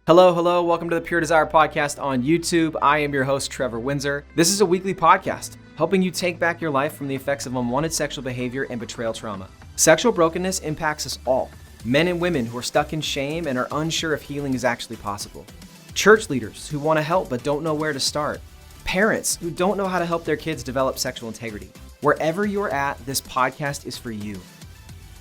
Hello, hello. Welcome to the Pure Desire Podcast on YouTube. I am your host, Trevor Windsor. This is a weekly podcast helping you take back your life from the effects of unwanted sexual behavior and betrayal trauma. Sexual brokenness impacts us all, men and women who are stuck in shame and are unsure if healing is actually possible. Church leaders who want to help but don't know where to start. Parents who don't know how to help their kids develop sexual integrity. Wherever you're at, this podcast is for you.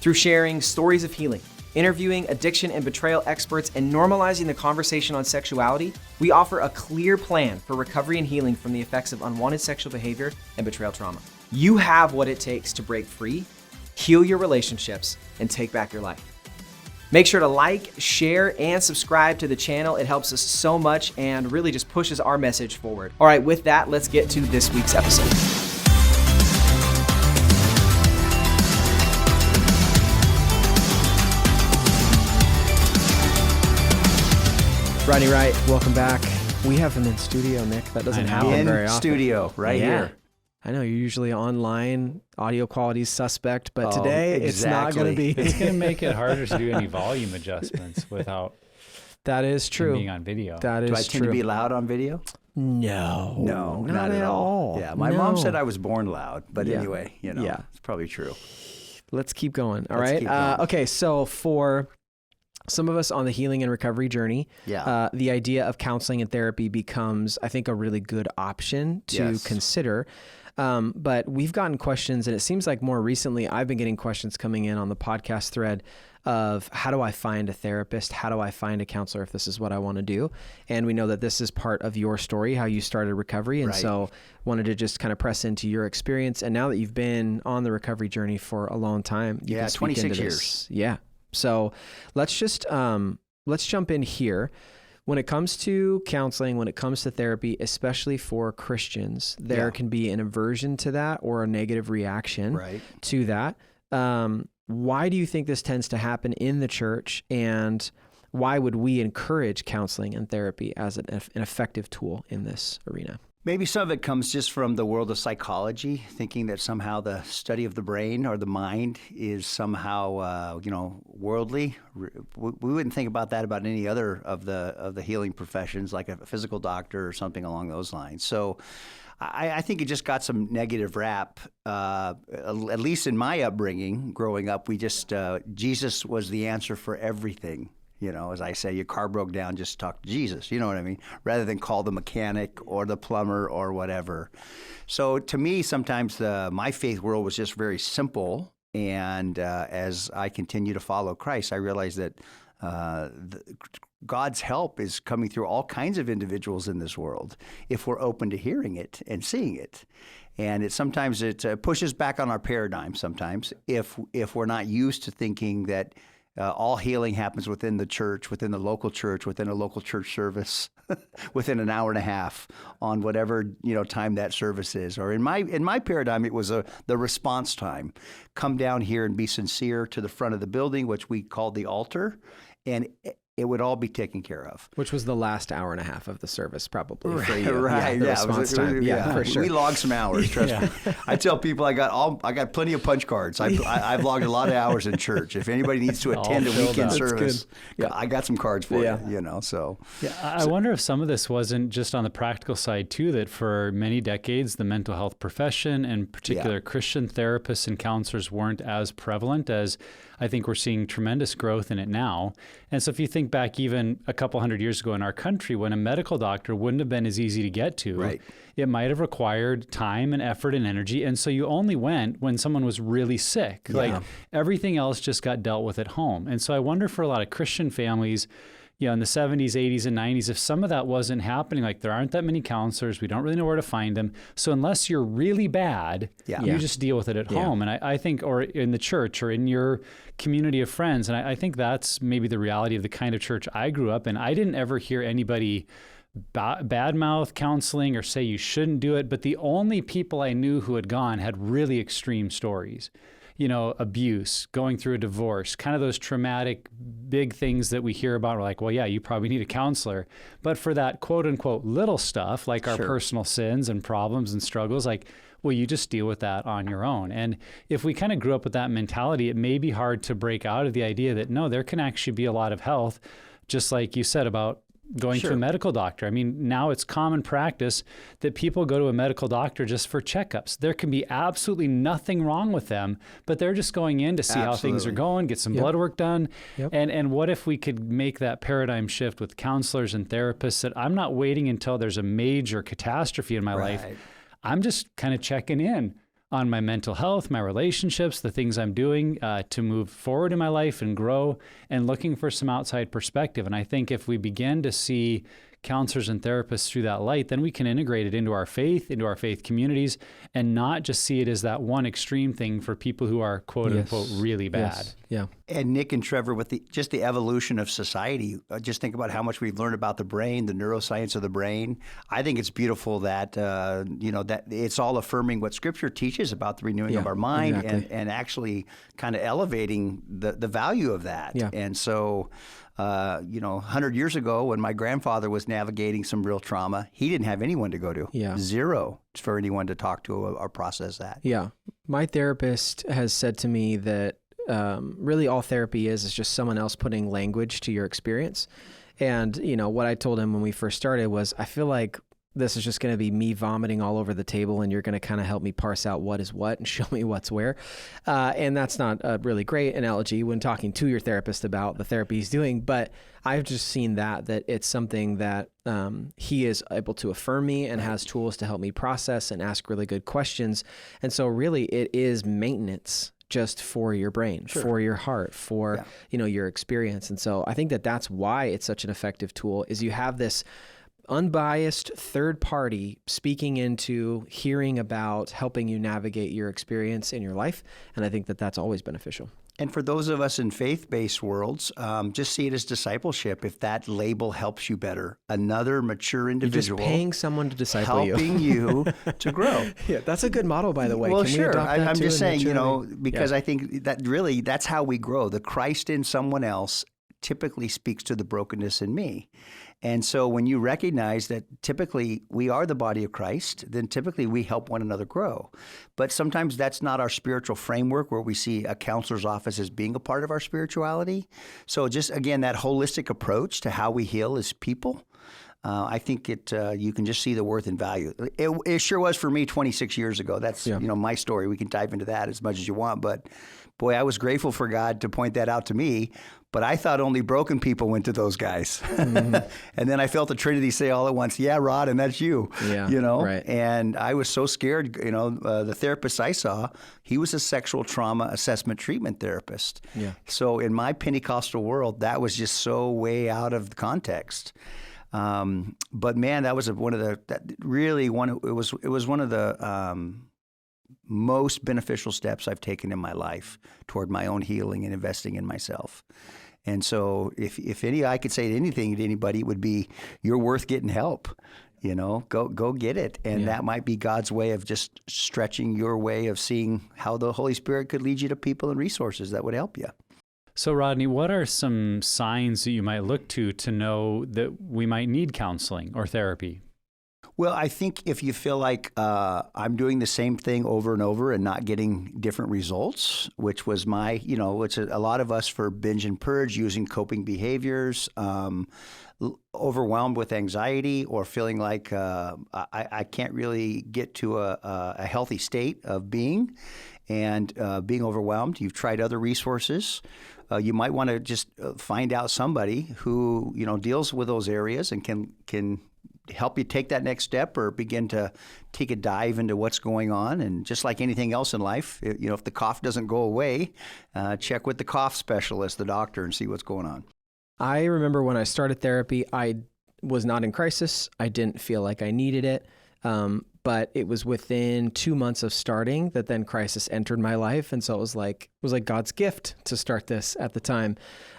Through sharing stories of healing, interviewing addiction and betrayal experts, and normalizing the conversation on sexuality, we offer a clear plan for recovery and healing from the effects of unwanted sexual behavior and betrayal trauma. You have what it takes to break free, heal your relationships, and take back your life. Make sure to like, share, and subscribe to the channel. It helps us so much and really just pushes our message forward. All right, with that, let's get to this week's episode. Rodney Wright, welcome back. We have him in studio, Nick. That doesn't happen very often. In studio, right here. I know you're usually online, audio quality is suspect, but today it's not going to be. It's going to make it harder to do any volume adjustments without that is true. being on video. That is Do I true. tend to be loud on video? No, not at all. Yeah, my mom said I was born loud, but anyway, Yeah. it's probably true. Let's keep going. All Let's right. keep going. Okay, so for some of us on the healing and recovery journey, the idea of counseling and therapy becomes, I think, a really good option to consider. But we've gotten questions, and it seems like more recently I've been getting questions coming in on the podcast thread of how do I find a therapist? How do I find a counselor if this is what I want to do? And we know that this is part of your story, how you started recovery. And so wanted to just kind of press into your experience. And now that you've been on the recovery journey for a long time, you can speak 26 into years. this. Yeah. So let's just, let's jump in here. When it comes to counseling, when it comes to therapy, especially for Christians, there can be an aversion to that or a negative reaction to that. Why do you think this tends to happen in the church, and why would we encourage counseling and therapy as an effective tool in this arena? Maybe some of it comes just from the world of psychology, thinking that somehow the study of the brain or the mind is somehow, worldly. We wouldn't think about that about any other of the healing professions, like a physical doctor or something along those lines. So I think it just got some negative rap, at least in my upbringing growing up. Jesus was the answer for everything. As I say, your car broke down, just talk to Jesus, you know what I mean? Rather than call the mechanic or the plumber or whatever. So to me, sometimes my faith world was just very simple. And as I continue to follow Christ, I realize that God's help is coming through all kinds of individuals in this world if we're open to hearing it and seeing it. And sometimes it pushes back on our paradigm sometimes if we're not used to thinking that all healing happens within the church, within the local church, within a local church service, within an hour and a half on whatever time that service is. Or in my paradigm, it was the response time. Come down here and be sincere to the front of the building, which we called the altar, and it would all be taken care of. Which was the last hour and a half of the service, probably. For you. Right. The response time. For sure. We logged some hours. Trust me. I tell people I got plenty of punch cards. I've logged a lot of hours in church. If anybody needs to attend a weekend service, I got some cards for you. So I wonder if some of this wasn't just on the practical side too. That for many decades, the mental health profession, and in particular Christian therapists and counselors, weren't as prevalent as I think we're seeing tremendous growth in it now. And so if you think back even a couple hundred years ago in our country, when a medical doctor wouldn't have been as easy to get to, it might have required time and effort and energy. And so you only went when someone was really sick. Like everything else just got dealt with at home. And so I wonder for a lot of Christian families, in the 70s, 80s, and 90s, if some of that wasn't happening, like there aren't that many counselors, we don't really know where to find them. So unless you're really bad, you just deal with it at home. And I think, or in the church or in your community of friends. And I think that's maybe the reality of the kind of church I grew up in. I didn't ever hear anybody badmouth counseling or say you shouldn't do it. But the only people I knew who had gone had really extreme stories. Abuse, going through a divorce, kind of those traumatic big things that we hear about. We're like, well, yeah, you probably need a counselor. But for that quote unquote little stuff, like our personal sins and problems and struggles, like, well, you just deal with that on your own. And if we kind of grew up with that mentality, it may be hard to break out of the idea that, no, there can actually be a lot of health, just like you said about going to a medical doctor. I mean, now it's common practice that people go to a medical doctor just for checkups. There can be absolutely nothing wrong with them, but they're just going in to see how things are going, get some blood work done. And what if we could make that paradigm shift with counselors and therapists, that I'm not waiting until there's a major catastrophe in my life. I'm just kind of checking in on my mental health, my relationships, the things I'm doing to move forward in my life and grow, and looking for some outside perspective. And I think if we begin to see counselors and therapists through that light, then we can integrate it into our faith communities, and not just see it as that one extreme thing for people who are quote unquote really bad. Yeah. And Nick and Trevor, with just the evolution of society, just think about how much we've learned about the brain, the neuroscience of the brain. I think it's beautiful that that it's all affirming what Scripture teaches about the renewing of our mind, and actually kind of elevating the value of that. Yeah. And so, 100 years ago, when my grandfather was navigating some real trauma, he didn't have anyone to go to. Zero for anyone to talk to or process that. Yeah. My therapist has said to me that really all therapy is just someone else putting language to your experience. And, what I told him when we first started was, I feel like this is just going to be me vomiting all over the table, and you're going to kind of help me parse out what is what and show me what's where. And that's not a really great analogy when talking to your therapist about the therapy he's doing, but I've just seen that it's something that he is able to affirm me and has tools to help me process and ask really good questions. And so really it is maintenance just for your brain, for your heart, for, your experience. And so I think that's why it's such an effective tool, is you have this unbiased third party speaking into, hearing about, helping you navigate your experience in your life. And I think that's always beneficial. And for those of us in faith-based worlds, just see it as discipleship. If that label helps you better, another mature individual, you're just paying someone to disciple helping you to grow. Yeah, that's a good model, by the way. Well, Can sure. we adopt that I'm too just saying, because yeah. I think that really that's how we grow. The Christ in someone else typically speaks to the brokenness in me. And so when you recognize that typically we are the body of Christ, then typically we help one another grow. But sometimes that's not our spiritual framework, where we see a counselor's office as being a part of our spirituality. So just, again, that holistic approach to how we heal as people, I think you can just see the worth and value. It sure was for me 26 years ago. That's my story. We can dive into that as much as you want. But boy, I was grateful for God to point that out to me. But I thought only broken people went to those guys. Mm-hmm. And then I felt the Trinity say all at once, "Yeah, Rod, and that's you." Yeah, right. And I was so scared. The therapist I saw, he was a sexual trauma assessment treatment therapist. Yeah. So in my Pentecostal world, that was just so way out of the context. But man, that was one of the most beneficial steps I've taken in my life toward my own healing and investing in myself. And so if I could say anything to anybody, it would be, you're worth getting help. Go get it. And that might be God's way of just stretching your way of seeing how the Holy Spirit could lead you to people and resources that would help you. So Rodney, what are some signs that you might look to know that we might need counseling or therapy? Well, I think if you feel like I'm doing the same thing over and over and not getting different results, which was which a lot of us for binge and purge, using coping behaviors, overwhelmed with anxiety, or feeling like I can't really get to a healthy state of being, and being overwhelmed. You've tried other resources. You might want to just find out somebody who deals with those areas and can help you take that next step, or begin to take a dive into what's going on. And just like anything else in life, if the cough doesn't go away, check with the cough specialist, the doctor, and see what's going on. I remember when I started therapy, I was not in crisis. I didn't feel like I needed it. But it was within 2 months of starting that then crisis entered my life. And so it was like God's gift to start this at the time.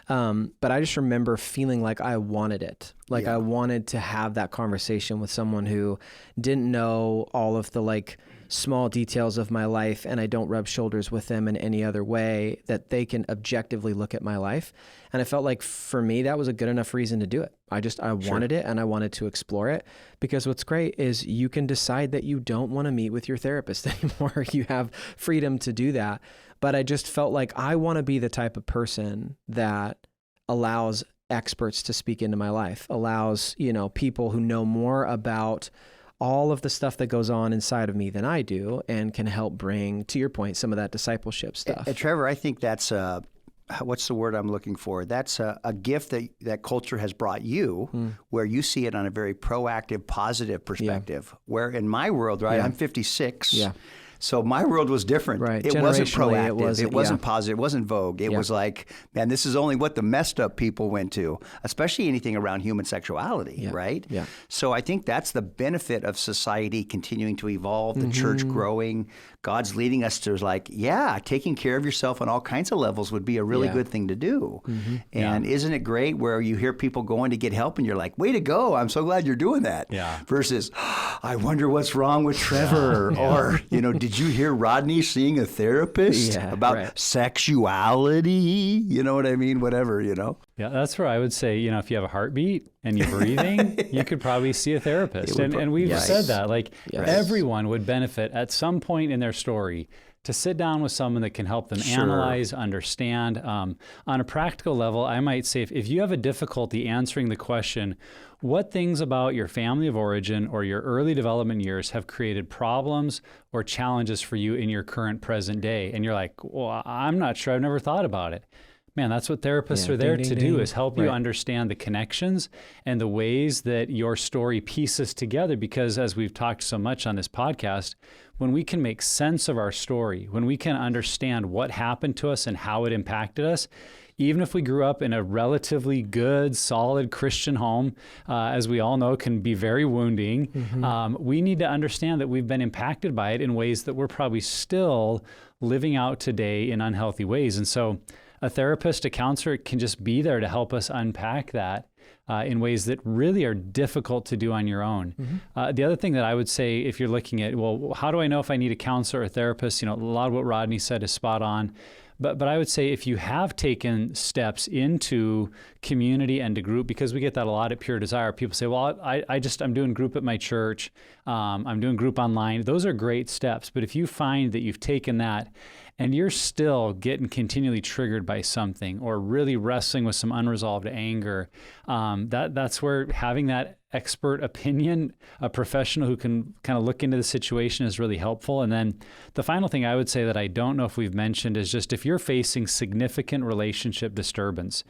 But I just remember feeling like I wanted it. I wanted to have that conversation with someone who didn't know all of the small details of my life, and I don't rub shoulders with them in any other way, that they can objectively look at my life. And I felt like for me, that was a good enough reason to do it. I wanted it, and I wanted to explore it, because what's great is you can decide that you don't want to meet with your therapist anymore. You have freedom to do that. But I just felt like I want to be the type of person that allows experts to speak into my life, allows, people who know more about all of the stuff that goes on inside of me than I do, and can help bring, to your point, some of that discipleship stuff. And Trevor, I think that's what's the word I'm looking for? That's a gift that culture has brought you, where you see it on a very proactive, positive perspective. Where in my world, right, I'm 56. Yeah. So my world was different. Right. It wasn't proactive. It wasn't positive. It wasn't vogue. It was like, man, this is only what the messed up people went to, especially anything around human sexuality, right? Yeah. So I think that's the benefit of society continuing to evolve, the church growing. God's leading us to taking care of yourself on all kinds of levels would be a really good thing to do. And isn't it great where you hear people going to get help and you're like, way to go. I'm so glad you're doing that. Yeah. Versus, I wonder what's wrong with Trevor. Or, did you hear Rodney seeing a therapist about sexuality? You know what I mean? Whatever, Yeah, that's where I would say, if you have a heartbeat and you're breathing, you could probably see a therapist. And we've said that, everyone would benefit at some point in their story to sit down with someone that can help them analyze, understand. On a practical level, I might say if you have a difficulty answering the question, what things about your family of origin or your early development years have created problems or challenges for you in your current present day? And you're like, well, I'm not sure. I've never thought about it. Man, that's what therapists are there to do, is help you understand the connections and the ways that your story pieces together. Because as we've talked so much on this podcast, when we can make sense of our story, when we can understand what happened to us and how it impacted us, even if we grew up in a relatively good, solid Christian home, as we all know, can be very wounding. We need to understand that we've been impacted by it in ways that we're probably still living out today in unhealthy ways. And so a therapist, a counselor can just be there to help us unpack that in ways that really are difficult to do on your own. The other thing that I would say, if you're looking at, well, how do I know if I need a counselor or a therapist? A lot of what Rodney said is spot on. But I would say if you have taken steps into community and to group, because we get that a lot at Pure Desire, people say, well, I'm doing group at my church, I'm doing group online. Those are great steps. But if you find that you've taken that and you're still getting continually triggered by something or really wrestling with some unresolved anger, that's where having that expert opinion, a professional who can kind of look into the situation, is really helpful. And then the final thing I would say that I don't know if we've mentioned is just if you're facing significant relationship disturbance,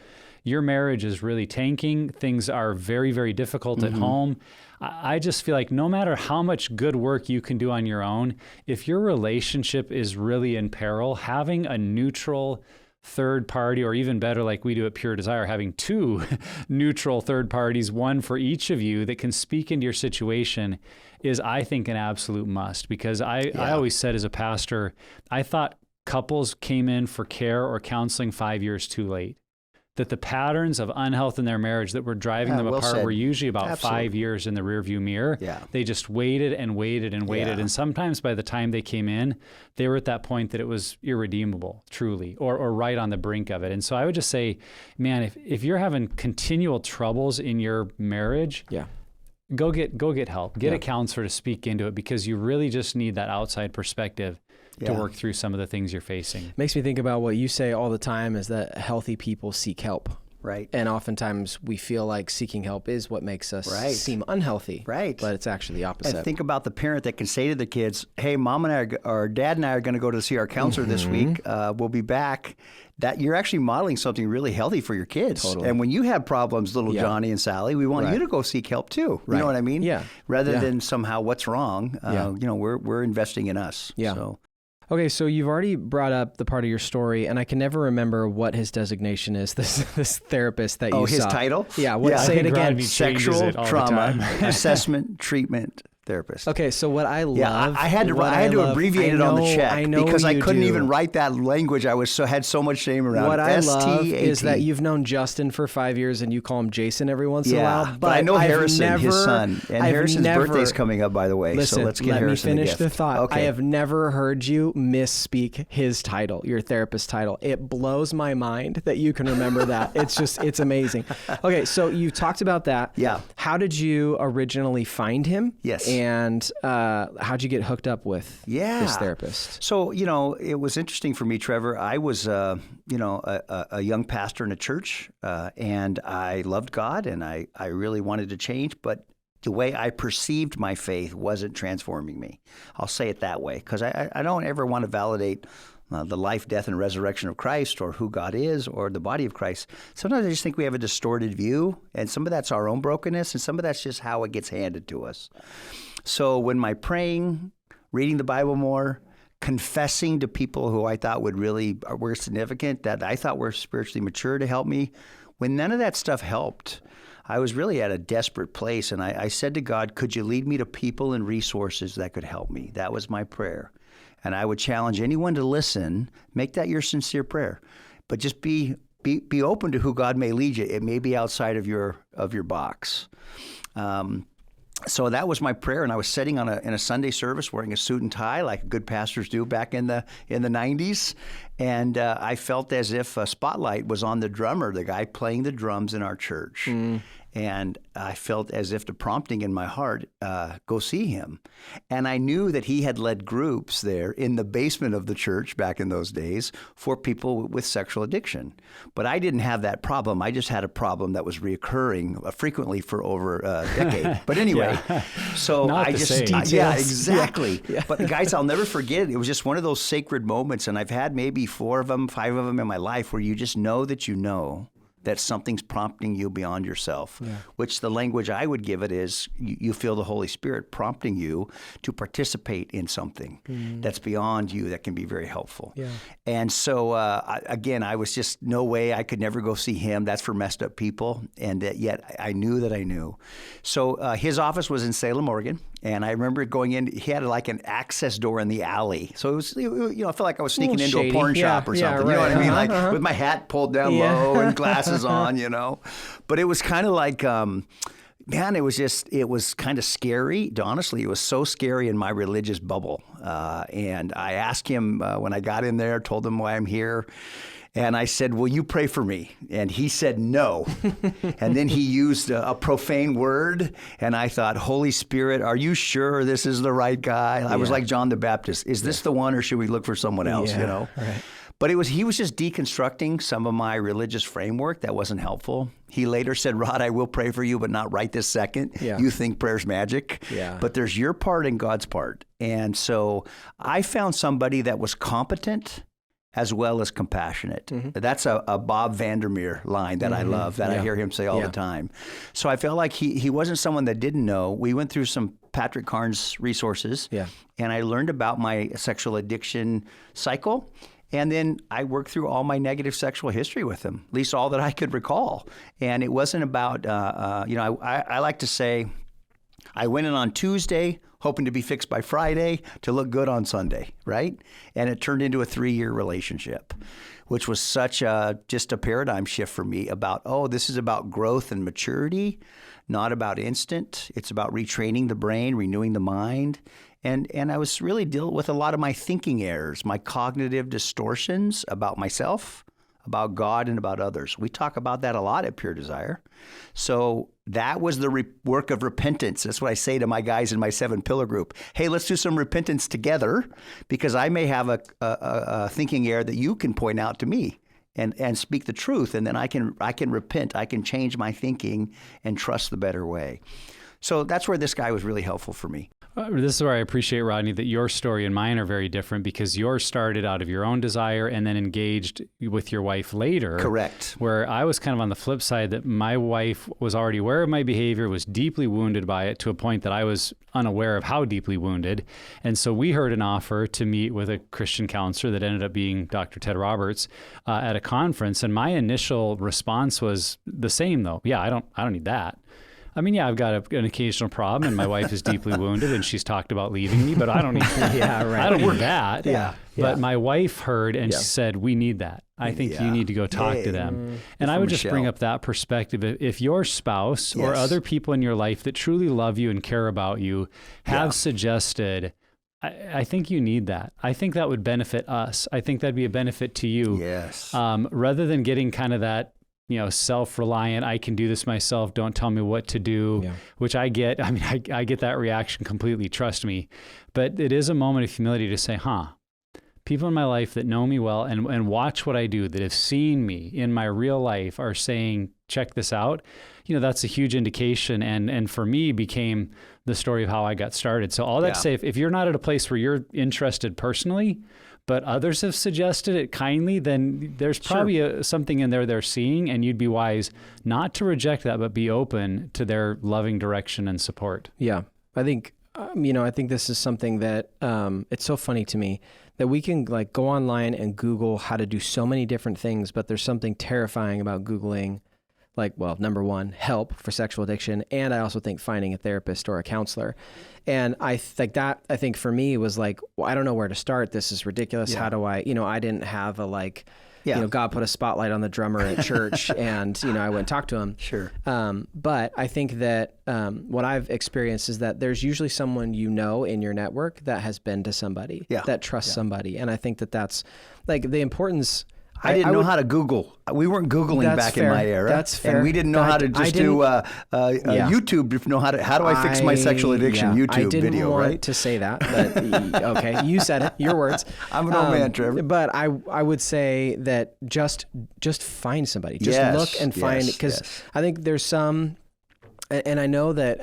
your marriage is really tanking, things are very, very difficult at home. I just feel like no matter how much good work you can do on your own, if your relationship is really in peril, having a neutral third party, or even better, like we do at Pure Desire, having two neutral third parties, one for each of you that can speak into your situation, is, I think, an absolute must. Because I always said as a pastor, I thought couples came in for care or counseling 5 years too late. That the patterns of unhealth in their marriage that were driving them apart were usually about 5 years in the rearview mirror. They just waited and waited and waited. And sometimes by the time they came in, they were at that point that it was irredeemable, truly, or right on the brink of it. And so I would just say, man, if you're having continual troubles in your marriage, go get help. Get a counselor to speak into it, because you really just need that outside perspective to work through some of the things you're facing. Makes me think about what you say all the time, is that healthy people seek help. Right. And oftentimes we feel like seeking help is what makes us seem unhealthy. Right. But it's actually the opposite. And think about the parent that can say to the kids, hey, mom and I or dad and I are going to go to see our counselor this week. We'll be back. That you're actually modeling something really healthy for your kids. Totally. And when you have problems, little Johnny and Sally, we want you to go seek help too. You know what I mean? Yeah. Rather than somehow what's wrong, we're investing in us. Yeah. So. Okay, so you've already brought up the part of your story, and I can never remember what his designation is, this therapist that you saw. Oh, his title? Yeah, say it again. Sexual trauma assessment treatment therapist. Okay, so what I love... I had to abbreviate it on the check because I couldn't even write that language. I had so much shame around it. What I love is that you've known Justin for 5 years and you call him Jason every once in a while. But I know Harrison, his son. And Harrison's birthday's coming up, by the way. Listen, so let's get Harrison let me finish the thought. Okay. I have never heard you misspeak his title, your therapist title. It blows my mind that you can remember that. It's amazing. Okay, so you talked about that. Yeah. How did you originally find him? Yes. And how'd you get hooked up with this therapist? So, it was interesting for me, Trevor. I was, a young pastor in a church, and I loved God, and I really wanted to change, but the way I perceived my faith wasn't transforming me. I'll say it that way, because I don't ever want to validate the life, death, and resurrection of Christ, or who God is, or the body of Christ. Sometimes I just think we have a distorted view, and some of that's our own brokenness, and some of that's just how it gets handed to us. So when my praying, reading the Bible more, confessing to people who I thought were significant, that I thought were spiritually mature to help me, when none of that stuff helped, I was really at a desperate place, and I said to God, could you lead me to people and resources that could help me? That was my prayer. And I would challenge anyone to listen, make that your sincere prayer, but just be open to who God may lead you. It may be outside of your box. So that was my prayer, and I was sitting in a Sunday service wearing a suit and tie like good pastors do back in the 90s, and I felt as if a spotlight was on the drummer, the guy playing the drums in our church. And I felt as if the prompting in my heart, go see him. And I knew that he had led groups there in the basement of the church back in those days for people with sexual addiction. But I didn't have that problem. I just had a problem that was reoccurring frequently for over a decade. But anyway, so Not I the just, same. yeah, exactly. Yeah. But guys, I'll never forget it. It was just one of those sacred moments. And I've had maybe 4 of them, 5 of them in my life where you just know that something's prompting you beyond yourself, which the language I would give it is you feel the Holy Spirit prompting you to participate in something that's beyond you that can be very helpful. Yeah. And so, again, I was just no way I could never go see him. That's for messed up people. And yet I knew that I knew. So his office was in Salem, Oregon. And I remember going in, he had like an access door in the alley. So it was, I felt like I was sneaking into a porn shop or something. Right. You know what I mean? Like with my hat pulled down low and glasses on, But it was kind of like, man, it was kind of scary. Honestly, it was so scary in my religious bubble. And I asked him when I got in there, told him why I'm here. And I said, will you pray for me? And he said, no. And then he used a profane word. And I thought, Holy Spirit, are you sure this is the right guy? I was like John the Baptist. Is this the one, or should we look for someone else, Right. But he was just deconstructing some of my religious framework that wasn't helpful. He later said, Rod, I will pray for you, but not right this second. Yeah. You think prayer's magic. Yeah. But there's your part and God's part. And so I found somebody that was competent as well as compassionate. Mm-hmm. That's a Bob Vandermeer line that I love, that I hear him say all the time. So I felt like he wasn't someone that didn't know. We went through some Patrick Carnes resources, and I learned about my sexual addiction cycle. And then I worked through all my negative sexual history with him, at least all that I could recall. And it wasn't about, I like to say, I went in on Tuesday, hoping to be fixed by Friday to look good on Sunday, right? And it turned into a 3-year relationship, which was such just a paradigm shift for me about, this is about growth and maturity, not about instant. It's about retraining the brain, renewing the mind. And I was really dealing with a lot of my thinking errors, my cognitive distortions about myself, about God, and about others. We talk about that a lot at Pure Desire. So that was the work of repentance. That's what I say to my guys in my 7-pillar group. Hey, let's do some repentance together, because I may have a thinking error that you can point out to me and speak the truth, and then I can repent. I can change my thinking and trust the better way. So that's where this guy was really helpful for me. This is where I appreciate, Rodney, that your story and mine are very different, because yours started out of your own desire and then engaged with your wife later. Correct. Where I was kind of on the flip side, that my wife was already aware of my behavior, was deeply wounded by it to a point that I was unaware of how deeply wounded. And so we heard an offer to meet with a Christian counselor that ended up being Dr. Ted Roberts at a conference. And my initial response was the same, though. Yeah, I don't need that. I mean, I've got an occasional problem, and my wife is deeply wounded, and she's talked about leaving me, but I don't need I don't need that. Yeah. But my wife heard, and she said, we need that. I think you need to go talk to them. And I would just bring up that perspective. If your spouse or other people in your life that truly love you and care about you have suggested, I think you need that. I think that would benefit us. I think that'd be a benefit to you. Yes. Rather than getting kind of that self-reliant, I can do this myself, don't tell me what to do, which I get. I mean, I get that reaction completely, trust me. But it is a moment of humility to say, people in my life that know me well and watch what I do, that have seen me in my real life, are saying, check this out. That's a huge indication. And for me became the story of how I got started. So all that to say, if you're not at a place where you're interested personally, but others have suggested it kindly, then there's probably something in there they're seeing, and you'd be wise not to reject that, but be open to their loving direction and support. Yeah. I think, I think this is something that it's so funny to me that we can like go online and Google how to do so many different things, but there's something terrifying about Googling, like, well, number one, help for sexual addiction. And I also think finding a therapist or a counselor. And I think for me was like, well, I don't know where to start. This is ridiculous. How do I, I didn't have a God put a spotlight on the drummer at church and, I went and talked to him. Sure. But I think that what I've experienced is that there's usually someone in your network that has been to somebody, that trusts somebody. And I think that that's like the importance. I didn't know how to Google. We weren't Googling back in my era. That's fair. And we didn't know how to just do YouTube to know how do I fix my sexual addiction YouTube video, right? I didn't want to say that, but okay, you said it, your words. I'm an old man, Trevor. But I would say that just find somebody. Just look and find, because I think there's some, and I know that,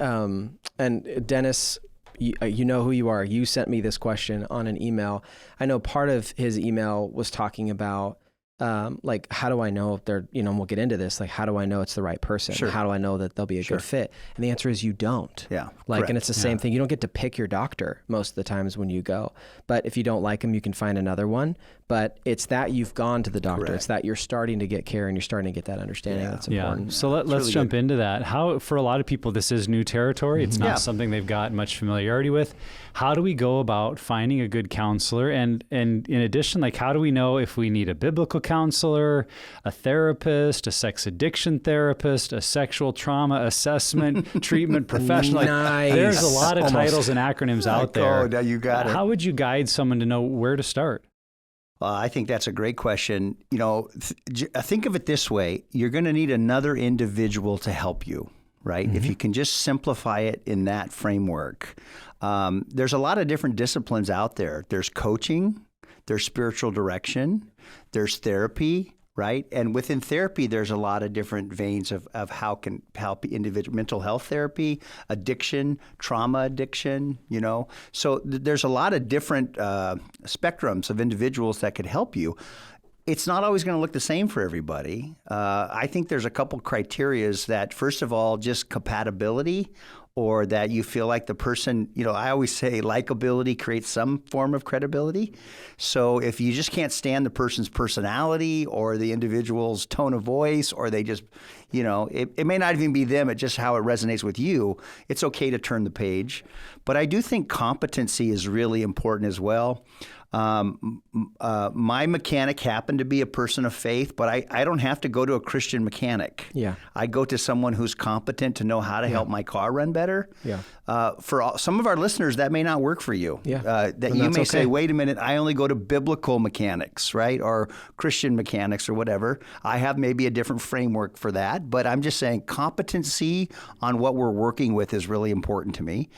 and Dennis, you know who you are. You sent me this question on an email. I know part of his email was talking about, like, how do I know if they're, we'll get into this, like, how do I know it's the right person? Sure. How do I know that they'll be a good fit? And the answer is you don't. Yeah. Like, correct. And it's the same thing. You don't get to pick your doctor most of the times when you go, but if you don't like them, you can find another one. But it's that you've gone to the doctor. Correct. It's that you're starting to get care and you're starting to get that understanding. That's important. So let's really jump into that. How, for a lot of people, this is new territory. It's not something they've got much familiarity with. How do we go about finding a good counselor? And in addition, like, how do we know if we need a biblical counselor, a therapist, a sex addiction therapist, a sexual trauma assessment treatment professional? Nice. There's a lot of titles and acronyms out there. Oh, you got it. How would you guide someone to know where to start? I think that's a great question. Think of it this way. You're going to need another individual to help you, right? Mm-hmm. If you can just simplify it in that framework. There's a lot of different disciplines out there. There's coaching, there's spiritual direction, there's therapy, right? And within therapy, there's a lot of different veins of how can help individual mental health therapy, addiction, trauma addiction, So there's a lot of different spectrums of individuals that could help you. It's not always going to look the same for everybody. I think there's a couple criterias that, first of all, just compatibility, or that you feel like the person, I always say likability creates some form of credibility. So if you just can't stand the person's personality or the individual's tone of voice, or they just, it may not even be them, it's just how it resonates with you, it's okay to turn the page. But I do think competency is really important as well. My mechanic happened to be a person of faith, but I don't have to go to a Christian mechanic. Yeah. I go to someone who's competent to know how to help my car run better. Yeah. For some of our listeners, that may not work for you. Yeah. That you may say, wait a minute, I only go to biblical mechanics, right? Or Christian mechanics or whatever. I have maybe a different framework for that, but I'm just saying competency on what we're working with is really important to me.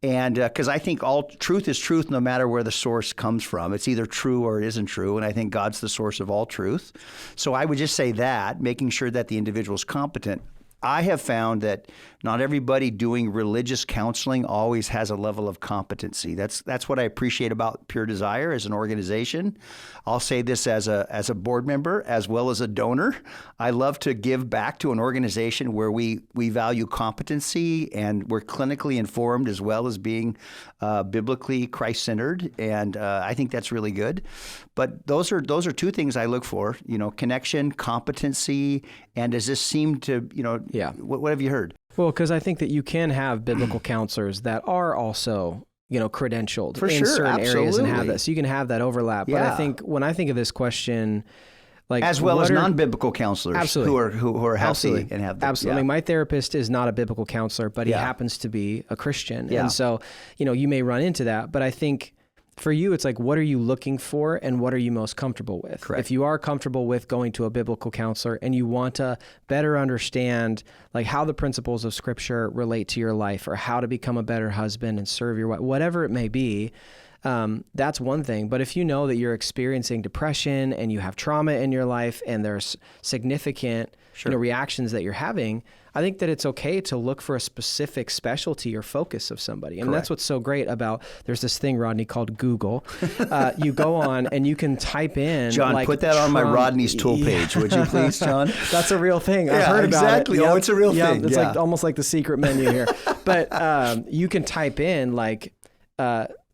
And because I think all truth is truth no matter where the source comes from. It's either true or it isn't true, and I think God's the source of all truth. So I would just say that, making sure that the individual is competent. I have found that not everybody doing religious counseling always has a level of competency. That's what I appreciate about Pure Desire as an organization. I'll say this as a board member as well as a donor. I love to give back to an organization where we value competency and we're clinically informed as well as being biblically Christ-centered, and I think that's really good. But those are two things I look for: connection, competency, and does this seem to what have you heard? Well, because I think that you can have biblical counselors that are also, credentialed for in certain absolutely. Areas and have that. So you can have that overlap. Yeah. But I think when I think of this question, like as well as non-biblical counselors who are healthy and have that. Absolutely. I mean, my therapist is not a biblical counselor, but he happens to be a Christian. Yeah. And so, you may run into that. But I think for you, it's like, what are you looking for and what are you most comfortable with? Correct. If you are comfortable with going to a biblical counselor and you want to better understand like how the principles of Scripture relate to your life, or how to become a better husband and serve your wife, whatever it may be, that's one thing. But if you know that you're experiencing depression and you have trauma in your life and there's significant reactions that you're having, I think that it's okay to look for a specific specialty or focus of somebody. And that's what's so great about, there's this thing, Rodney, called Google. You go on and you can type in. John, like, put that on my Rodney's tool page, would you please, John? That's a real thing. I've heard exactly. about it. Oh, it's a real thing. It's like almost like the secret menu here. But you can type in like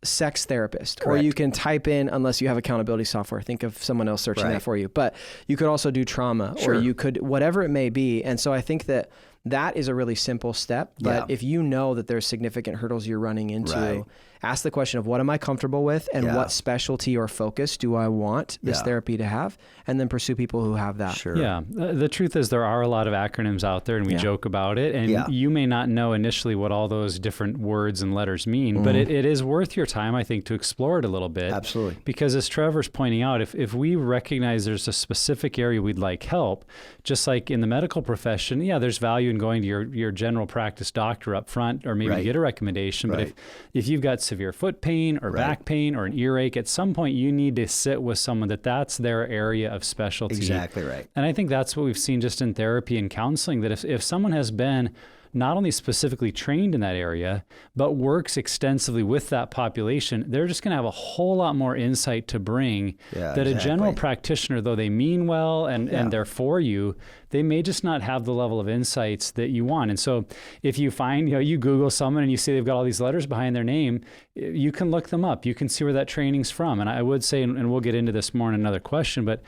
sex therapist, or you can type in, unless you have accountability software, think of someone else searching that for you. But you could also do trauma, or you could, whatever it may be. And so I think that is a really simple step. But if you know that there's significant hurdles you're running into, ask the question of, what am I comfortable with, and what specialty or focus do I want this therapy to have, and then pursue people who have that. Yeah. The truth is there are a lot of acronyms out there, and we joke about it, and you may not know initially what all those different words and letters mean, but it is worth your time, I think, to explore it a little bit. Absolutely. Because as Trevor's pointing out, if we recognize there's a specific area we'd like help, just like in the medical profession, there's value in going to your general practice doctor up front, or maybe get a recommendation. But if you've got severe foot pain or back pain or an earache, at some point you need to sit with someone that's their area of specialty. Exactly right. And I think that's what we've seen just in therapy and counseling, that if someone has been not only specifically trained in that area, but works extensively with that population, they're just going to have a whole lot more insight to bring that a general practitioner, though they mean well and they're for you, they may just not have the level of insights that you want. And so if you find, you Google someone and you see they've got all these letters behind their name, you can look them up. You can see where that training's from. And I would say, and we'll get into this more in another question, but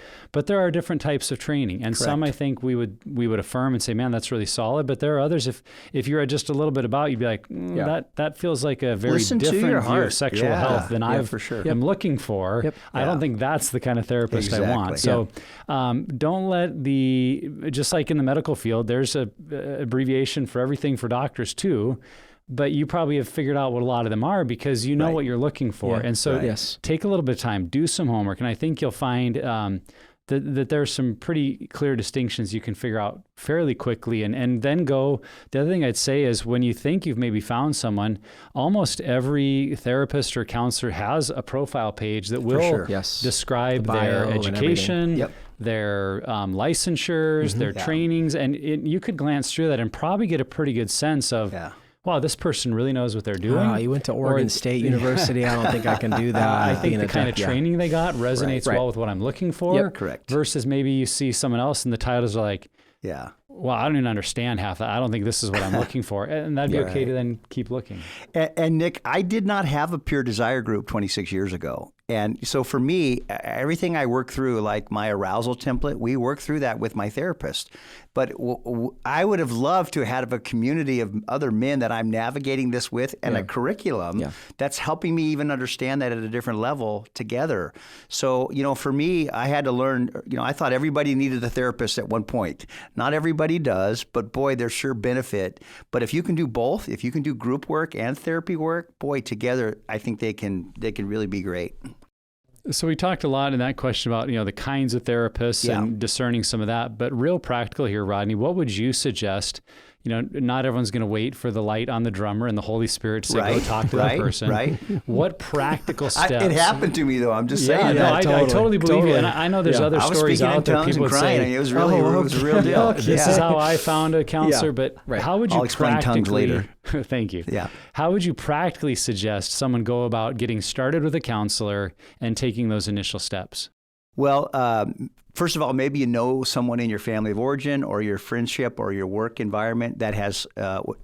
there are different types of training. And some I think we would affirm and say, man, that's really solid. But there are others, if you're just a little bit about, you'd be like, that feels like a very different view of sexual health than I'm looking for. I don't think that's the kind of therapist I want. So don't let just like in the medical field, there's a abbreviation for everything for doctors too, but you probably have figured out what a lot of them are because you know what you're looking for. And so take a little bit of time, do some homework. And I think you'll find that there's some pretty clear distinctions you can figure out fairly quickly, and then go. The other thing I'd say is, when you think you've maybe found someone, almost every therapist or counselor has a profile page that will describe their education, their licensures, their trainings, and you could glance through that and probably get a pretty good sense of, wow, this person really knows what they're doing. You went to Oregon State University. I don't think I can do that. I think the kind of training they got resonates well with what I'm looking for. Versus maybe you see someone else and the titles are like, well, I don't even understand half that. I don't think this is what I'm looking for. And that'd be okay to then keep looking. And Nick, I did not have a Pure Desire group 26 years ago. And so for me, everything I work through, like my arousal template, we work through that with my therapist. But I would have loved to have a community of other men that I'm navigating this with, and a curriculum that's helping me even understand that at a different level together. So, for me, I had to learn, I thought everybody needed a therapist at one point. Not everybody does, but boy, there's sure benefit. But if you can do both, if you can do group work and therapy work, boy, together, I think they can really be great. So we talked a lot in that question about, the kinds of therapists and discerning some of that, but real practical here, Rodney, what would you suggest? Not everyone's going to wait for the light on the drummer and the Holy Spirit to say, go talk to that person. What practical steps? It happened to me, though. I'm just saying. I totally believe you. And I know there's other stories out there. People would say, it was really, it was a real deal. This is how I found a counselor. But how would you I'll explain tongues later. Thank you. Yeah. How would you practically suggest someone go about getting started with a counselor and taking those initial steps? Well, first of all, maybe you know someone in your family of origin or your friendship or your work environment that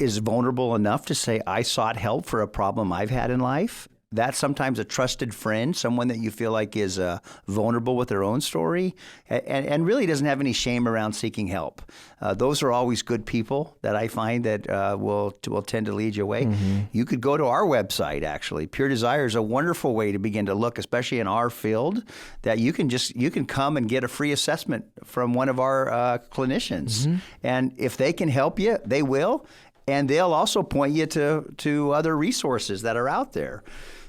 is vulnerable enough to say, I sought help for a problem I've had in life. That's sometimes a trusted friend, someone that you feel like is vulnerable with their own story and really doesn't have any shame around seeking help. Those are always good people that I find that will tend to lead you away. Mm-hmm. You could go to our website, actually. Pure Desire is a wonderful way to begin to look, especially in our field, that you can come and get a free assessment from one of our clinicians. Mm-hmm. And if they can help you, they will. And they'll also point you to other resources that are out there.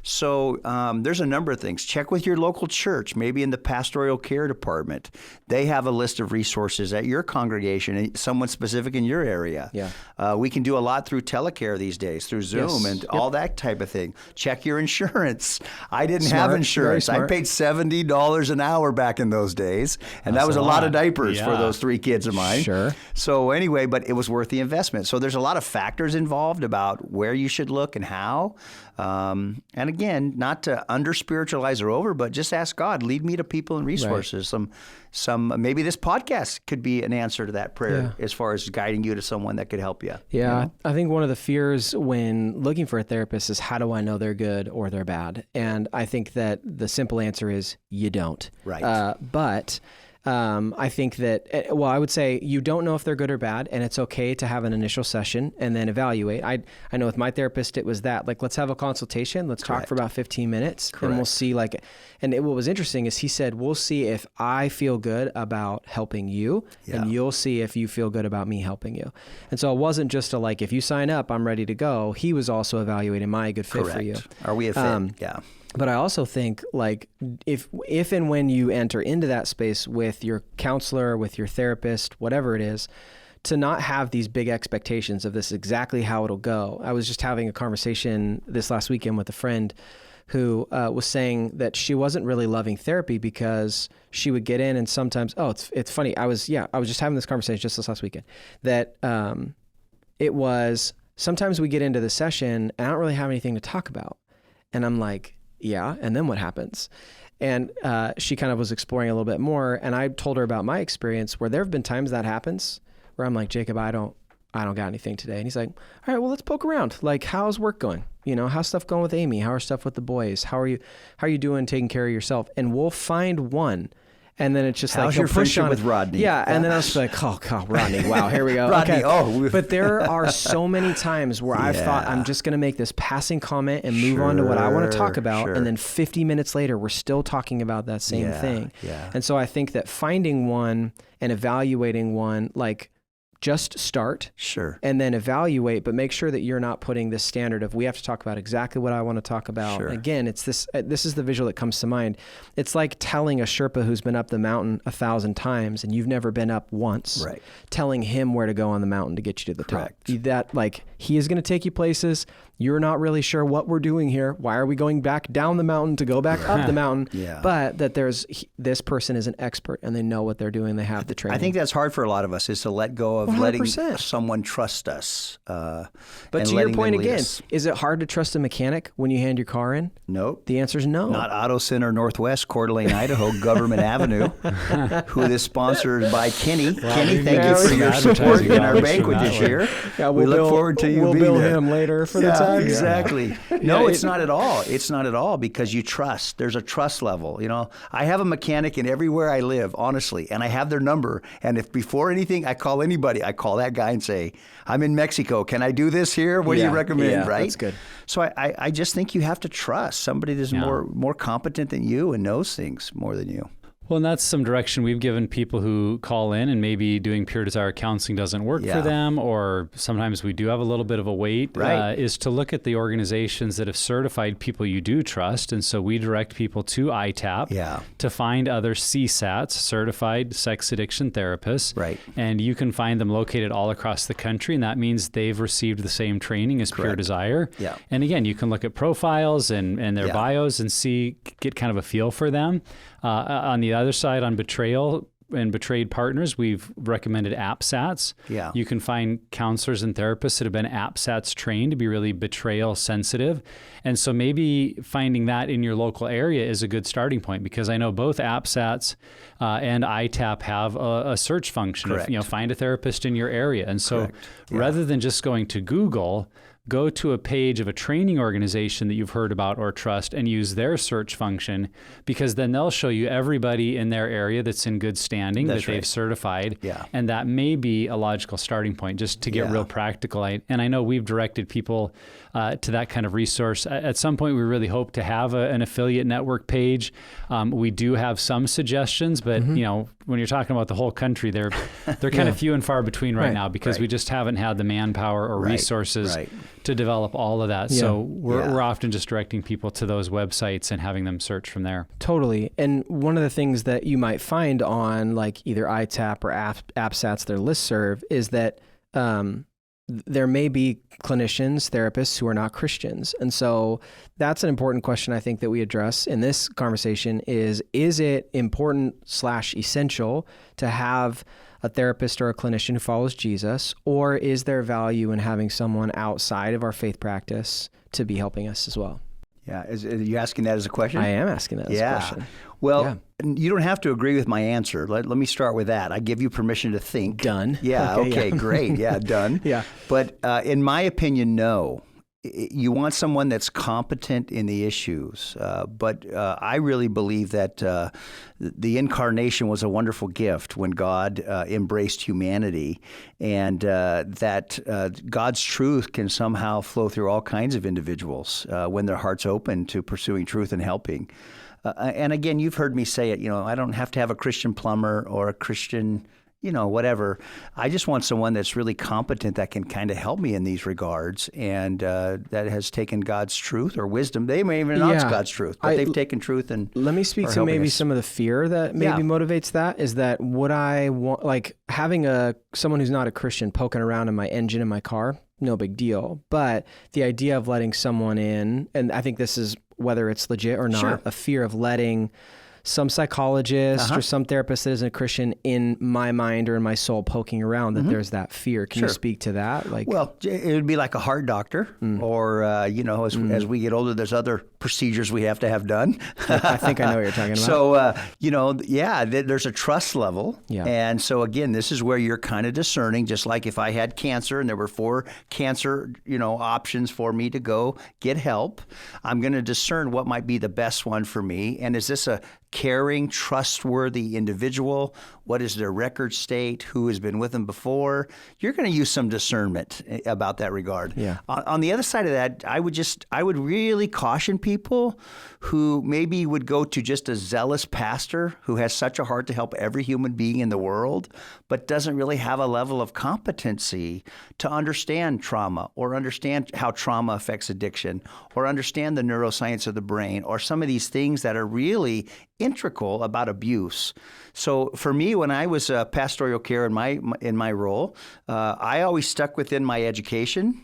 So there's a number of things. Check with your local church, maybe in the pastoral care department. They have a list of resources at your congregation, someone specific in your area. Yeah. We can do a lot through telecare these days, through Zoom and all that type of thing. Check your insurance. I didn't have insurance. I paid $70 an hour back in those days, and that was a lot of diapers for those 3 kids of mine. Sure. So anyway, but it was worth the investment. So there's a lot of factors involved about where you should look and how. And again, not to under-spiritualize or over, but just ask God, lead me to people and resources. Right. Some maybe this podcast could be an answer to that prayer as far as guiding you to someone that could help you. Yeah, you know? I think one of the fears when looking for a therapist is, how do I know they're good or they're bad? And I think that the simple answer is you don't. Right. But I think that, I would say you don't know if they're good or bad, and it's okay to have an initial session and then evaluate. I know with my therapist, it was that, like, let's have a consultation. Let's talk for about 15 minutes and we'll see, like, and what was interesting is he said, we'll see if I feel good about helping you and you'll see if you feel good about me helping you. And so it wasn't just a, like, if you sign up, I'm ready to go. He was also evaluating, am I a good fit for you? Are we a fit? Yeah. But I also think, like, if and when you enter into that space with your counselor, with your therapist, whatever it is, to not have these big expectations of this exactly how it'll go. I was just having a conversation this last weekend with a friend who was saying that she wasn't really loving therapy because she would get in and sometimes, it's funny. I was just having this conversation just this last weekend that it was, sometimes we get into the session and I don't really have anything to talk about. And I'm like, yeah, and then what happens? And she kind of was exploring a little bit more, and I told her about my experience where there have been times that happens where I'm like, Jacob, I don't got anything today. And he's like, all right, well, let's poke around. Like, how's work going? You know, how's stuff going with Amy? How are stuff with the boys? How are you doing taking care of yourself? And we'll find one. And then it's just how's like, your friendship with Rodney? Yeah. And then I was like, oh, God, Rodney. Wow, here we go. Rodney, okay. But there are so many times where I've thought I'm just going to make this passing comment and move on to what I want to talk about. And then 50 minutes later, we're still talking about that same thing. Yeah. And so I think that finding one and evaluating one, like, just start and then evaluate, but make sure that you're not putting this standard of, we have to talk about exactly what I want to talk about. And again, it's this is the visual that comes to mind. It's like telling a Sherpa who's been up the mountain 1,000 times and you've never been up once, telling him where to go on the mountain to get you to the top. That, like, he is going to take you places. You're not really sure what we're doing here. Why are we going back down the mountain to go back up the mountain? But that this person is an expert and they know what they're doing. They have the training. I think that's hard for a lot of us, is to let go of 100%. Letting someone trust us. But to your point again, is it hard to trust a mechanic when you hand your car in? Nope. The answer is no. Not Auto Center Northwest, Coeur d'Alene, Idaho, Government Avenue, who is sponsored by Kenny. Kenny, thank you for your support in our banquet this year. Yeah, we look forward to you being there. We'll bill him later for the time. Exactly. No, it's not at all. It's not at all, because you trust. There's a trust level. You know, I have a mechanic in everywhere I live, honestly, and I have their number. And if before anything I call anybody, I call that guy and say, I'm in Mexico. Can I do this here? What do you recommend? Right? That's good. So I just think you have to trust somebody that's more competent than you and knows things more than you. Well, and that's some direction we've given people who call in and maybe doing Pure Desire counseling doesn't work for them, or sometimes we do have a little bit of a wait, is to look at the organizations that have certified people you do trust. And so we direct people to ITAP to find other CSATs, certified sex addiction therapists. Right. And you can find them located all across the country. And that means they've received the same training as Pure Desire. Yeah. And again, you can look at profiles and their bios and get kind of a feel for them. On the other side, on betrayal and betrayed partners, we've recommended APSATs. Yeah. You can find counselors and therapists that have been APSATs trained to be really betrayal sensitive. And so maybe finding that in your local area is a good starting point, because I know both APSATs and ITAP have a search function of, find a therapist in your area. And so rather than just going to Google, go to a page of a training organization that you've heard about or trust and use their search function, because then they'll show you everybody in their area that's in good standing that they've certified. Yeah. And that may be a logical starting point just to get real practical. And I know we've directed people to that kind of resource. At some point, we really hope to have an affiliate network page. We do have some suggestions, but you know, when you're talking about the whole country, they're kind of few and far between right now, because we just haven't had the manpower or resources to develop all of that. Yeah. So we're often just directing people to those websites and having them search from there. Totally. And one of the things that you might find on like either iTap or AppSats, their listserv, is that there may be clinicians, therapists who are not Christians. And so that's an important question I think that we address in this conversation is it important / essential to have a therapist or a clinician who follows Jesus, or is there value in having someone outside of our faith practice to be helping us as well? Yeah. Are you asking that as a question? I am asking that as a question. Well, you don't have to agree with my answer. Let me start with that. I give you permission to think. Done. Yeah. Okay, great. Yeah, done. Yeah. But in my opinion, no. You want someone that's competent in the issues. But I really believe that the incarnation was a wonderful gift when God embraced humanity, and that God's truth can somehow flow through all kinds of individuals when their heart's open to pursuing truth and helping. And again, you've heard me say it, I don't have to have a Christian plumber or a Christian, whatever. I just want someone that's really competent that can kind of help me in these regards, and that has taken God's truth or wisdom. They may even announce God's truth, but they've taken truth and let me speak to maybe some of the fear that maybe motivates that. Is that would I want, like having someone who's not a Christian poking around in my engine in my car? No big deal. But the idea of letting someone in, and I think this is whether it's legit or not, a fear of letting some psychologist or some therapist that isn't a Christian in my mind or in my soul poking around, that there's that fear. Can you speak to that? Well, it would be like a heart doctor or, as we get older, there's other procedures we have to have done. I think I know what you're talking about. So, there's a trust level. Yeah. And so, again, this is where you're kind of discerning, just like if I had cancer and there were 4 cancer, options for me to go get help, I'm going to discern what might be the best one for me. And is this a caring, trustworthy individual? What is their record state? Who has been with them before? You're going to use some discernment about that regard. Yeah. On the other side of that, I would really caution people who maybe would go to just a zealous pastor who has such a heart to help every human being in the world, but doesn't really have a level of competency to understand trauma or understand how trauma affects addiction or understand the neuroscience of the brain or some of these things that are really integral about abuse. So for me, when I was pastoral care in my role, I always stuck within my education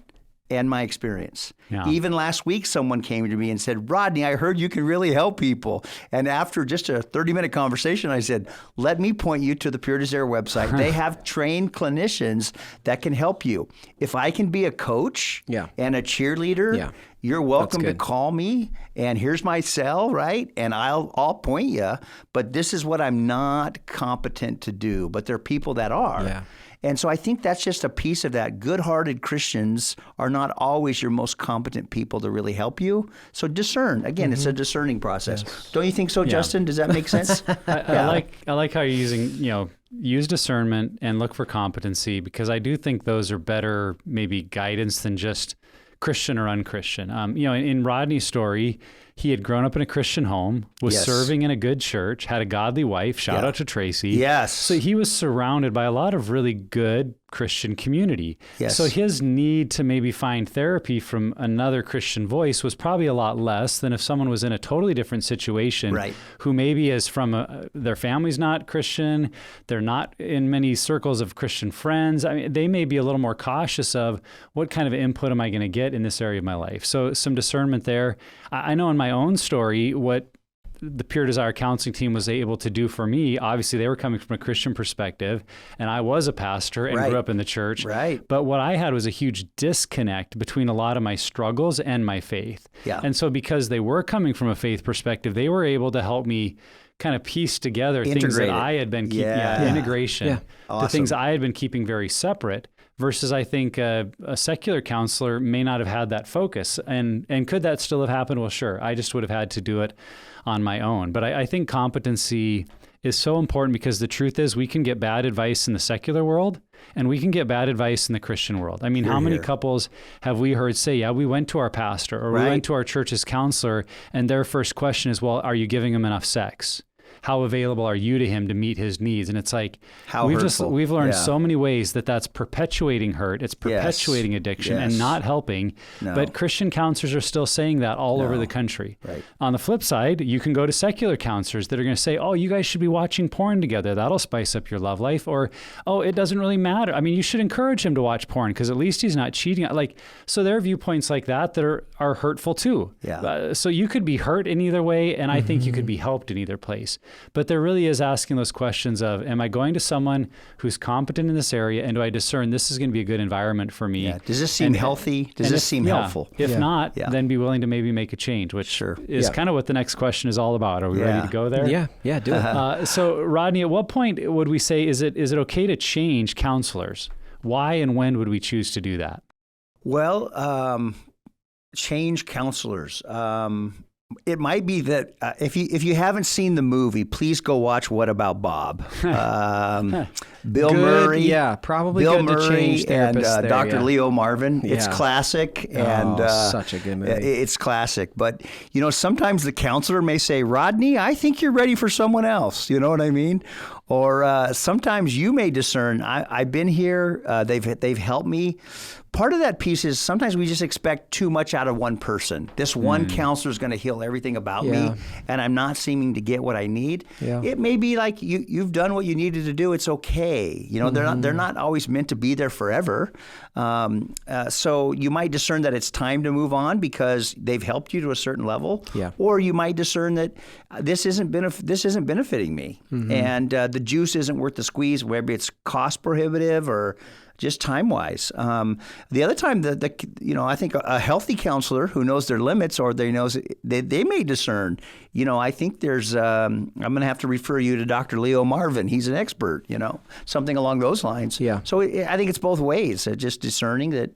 and my experience. Yeah. Even last week, someone came to me and said, Rodney, I heard you can really help people. And after just a 30-minute conversation, I said, let me point you to the Pure Desire website. They have trained clinicians that can help you. If I can be a coach and a cheerleader, you're welcome to call me, and here's my cell, right? And I'll point you, but this is what I'm not competent to do. But there are people that are. Yeah. And so I think that's just a piece of that. Good-hearted Christians are not always your most competent people to really help you. So discern. Again, it's a discerning process. Yes. Don't you think so, Justin? Does that make sense? I like how you're using, use discernment and look for competency, because I do think those are better maybe guidance than just Christian or unchristian. In Rodney's story, he had grown up in a Christian home, was serving in a good church, had a godly wife. Shout out to Tracy. Yes. So he was surrounded by a lot of really good Christian community. Yes. So his need to maybe find therapy from another Christian voice was probably a lot less than if someone was in a totally different situation, who maybe is from their family's not Christian, they're not in many circles of Christian friends. I mean, they may be a little more cautious of what kind of input am I going to get in this area of my life. So some discernment there. I know in my own story, what the Pure Desire counseling team was able to do for me, obviously they were coming from a Christian perspective, and I was a pastor and grew up in the church. Right. But what I had was a huge disconnect between a lot of my struggles and my faith. Yeah. And so because they were coming from a faith perspective, they were able to help me kind of piece together things that I had been keeping, integration, the things I had been keeping very separate. Versus I think a secular counselor may not have had that focus. And could that still have happened? Well, sure. I just would have had to do it on my own. But I think competency is so important, because the truth is we can get bad advice in the secular world and we can get bad advice in the Christian world. I mean, how many couples have we heard say, we went to our pastor or we went to our church's counselor, and their first question is, well, are you giving them enough sex? how available are you to him to meet his needs? And it's like, How we've hurtful. we've learned Yeah. so many ways that's perpetuating hurt. It's perpetuating addiction and Yes. not helping. No. But Christian counselors are still saying that all over the country. Right. On the flip side, you can go to secular counselors that are going to say, oh, you guys should be watching porn together. That'll spice up your love life. Or, oh, it doesn't really matter. I mean, you should encourage him to watch porn because at least he's not cheating. Like, so there are viewpoints like that are hurtful too. Yeah. So you could be hurt in either way, and I think you could be helped in either place. But there really is asking those questions of, am I going to someone who's competent in this area, and do I discern this is going to be a good environment for me? Yeah. Does this seem healthy? Does this seem helpful? If not, then be willing to maybe make a change, which is kind of what the next question is all about. Are we ready to go there? Yeah, do it. So Rodney, at what point would we say, is it okay to change counselors? Why and when would we choose to do that? Well, change counselors. It might be that if you haven't seen the movie, please go watch What About Bob? Bill Murray, probably Bill good to Murray change and therapists there, Dr. Leo Marvin. It's Yeah. classic and such a good movie. It's classic, but sometimes the counselor may say, "Rodney, I think you're ready for someone else." You know what I mean? Or sometimes you may discern, I've been here. They've helped me. Part of that piece is sometimes we just expect too much out of one person. This one counselor is going to heal everything about me, and I'm not seeming to get what I need. Yeah. It may be like you've done what you needed to do. It's okay. They're not always meant to be there forever. So you might discern that it's time to move on because they've helped you to a certain level. Yeah. Or you might discern that this isn't benefiting me, and the juice isn't worth the squeeze. Maybe it's cost prohibitive or just time-wise. The other time, I think a healthy counselor who knows their limits, or they may discern. I think there's. I'm going to have to refer you to Dr. Leo Marvin. He's an expert. Something along those lines. Yeah. So I think it's both ways. Just discerning that.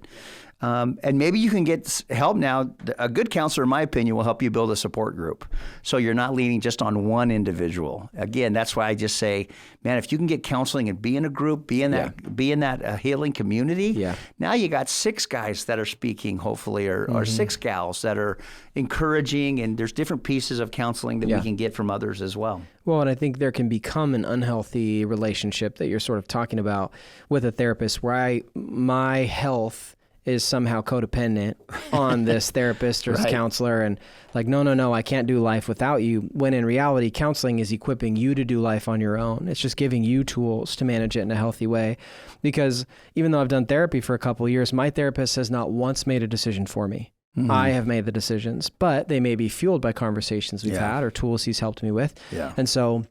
And maybe you can get help now. A good counselor, in my opinion, will help you build a support group. So you're not leaning just on one individual. Again, that's why I just say, man, if you can get counseling and be in a group, be in that healing community, now you got 6 guys that are speaking, hopefully, or 6 gals that are encouraging, and there's different pieces of counseling that we can get from others as well. Well, and I think there can become an unhealthy relationship that you're sort of talking about with a therapist where my health is somehow codependent on this therapist or this counselor, and like, no, I can't do life without you, when in reality, counseling is equipping you to do life on your own. It's just giving you tools to manage it in a healthy way. Because even though I've done therapy for a couple of years, my therapist has not once made a decision for me. I have made the decisions, but they may be fueled by conversations we've had or tools he's helped me with. Yeah. And so,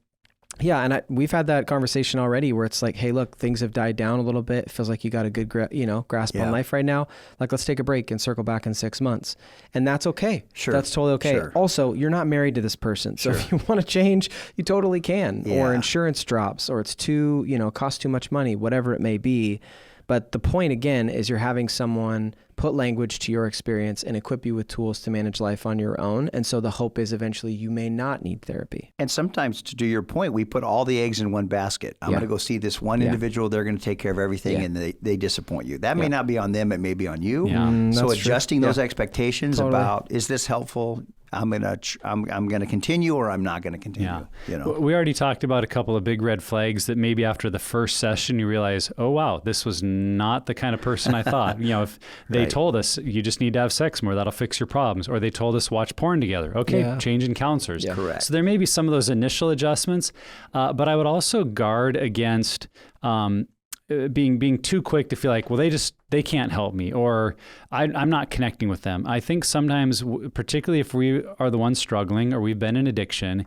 and we've had that conversation already where it's like, hey, look, things have died down a little bit. It feels like you got a good grasp on life right now. Like, let's take a break and circle back in 6 months. And that's okay. Sure. That's totally okay. Sure. Also, you're not married to this person. So if you want to change, you totally can. Or insurance drops, or it's costs too much money, whatever it may be. But the point, again, is you're having someone put language to your experience and equip you with tools to manage life on your own. And so the hope is eventually you may not need therapy. And sometimes, to your point, we put all the eggs in one basket. I'm going to go see this one individual. They're going to take care of everything, and they disappoint you. That may not be on them. It may be on you. So adjusting those expectations about, is this helpful? I'm gonna continue, or I'm not gonna continue. We already talked about a couple of big red flags that maybe after the first session you realize, oh wow, this was not the kind of person I thought. If they told us you just need to have sex more, that'll fix your problems, or they told us watch porn together. Okay, changing counselors. Correct. So there may be some of those initial adjustments, but I would also guard against being too quick to feel like, well, they can't help me, or I'm not connecting with them. I think sometimes, particularly if we are the ones struggling or we've been in addiction,